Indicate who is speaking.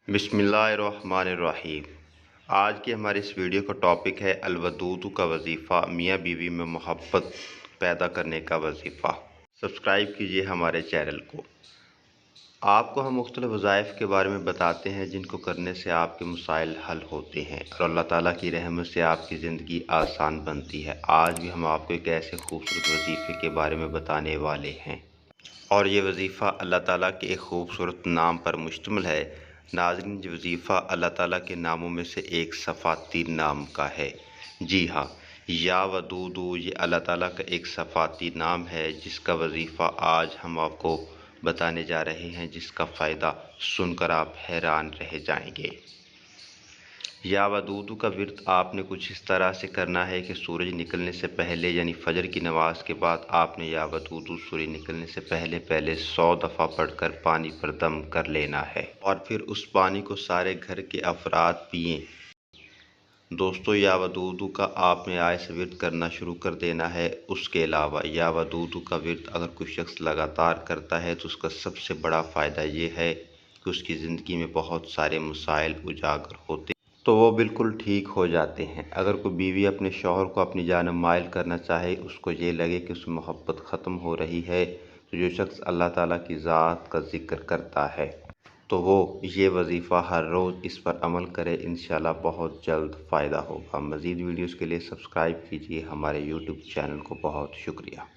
Speaker 1: बिस्मिल्लाहिर्रहमानिर्रहीम। आज की हमारी इस वीडियो का टॉपिक है अलवदूदु का वजीफ़ा, मियाँ बीवी में मोहब्बत पैदा करने का वजीफ़ा। सब्सक्राइब कीजिए हमारे चैनल को। आपको हम मुख्तलिफ़ वज़ाइफ के बारे में बताते हैं जिनको करने से आपके मसाइल हल होते हैं और अल्लाह ताला की रहमत से आपकी ज़िंदगी आसान बनती है। आज भी हम आपको एक ऐसे खूबसूरत वजीफ़े के बारे में बताने वाले हैं और ये वजीफ़ा अल्लाह ताला के एक खूबसूरत नाम पर मुश्तमिल है। नाज़रीन, ये वजीफ़ा अल्लाह ताला के नामों में से एक सफ़ाती नाम का है। जी हाँ, या वदूदु ये अल्लाह ताला का एक सफ़ाती नाम है जिसका वजीफ़ा आज हम आपको बताने जा रहे हैं, जिसका फ़ायदा सुनकर आप हैरान रह जाएंगे। या वदूदु का विर्द आपने कुछ इस तरह से करना है कि सूरज निकलने से पहले यानी फ़जर की नमाज के बाद आपने या वदूदु सूरज निकलने से पहले 100 दफ़ा पढ़कर पानी पर दम कर लेना है और फिर उस पानी को सारे घर के अफराद पिएं। दोस्तों, या वदूदु का आपने आज से विर्द करना शुरू कर देना है। उसके अलावा या वदूदु का विर्द अगर कोई शख्स लगातार करता है तो उसका सबसे बड़ा फ़ायदा ये है कि उसकी ज़िंदगी में बहुत सारे मसाइल उजागर होते तो वो बिल्कुल ठीक हो जाते हैं। अगर कोई बीवी अपने शौहर को अपनी जानिब माइल करना चाहे, उसको ये लगे कि उसमें मोहब्बत ख़त्म हो रही है, तो जो शख्स अल्लाह ताला की ज़ात का ज़िक्र करता है तो वो ये वजीफ़ा हर रोज़ इस पर अमल करे। इंशाल्लाह बहुत जल्द फ़ायदा होगा। मज़ीद वीडियोज़ के लिए सब्सक्राइब कीजिए हमारे यूट्यूब चैनल को। बहुत शुक्रिया।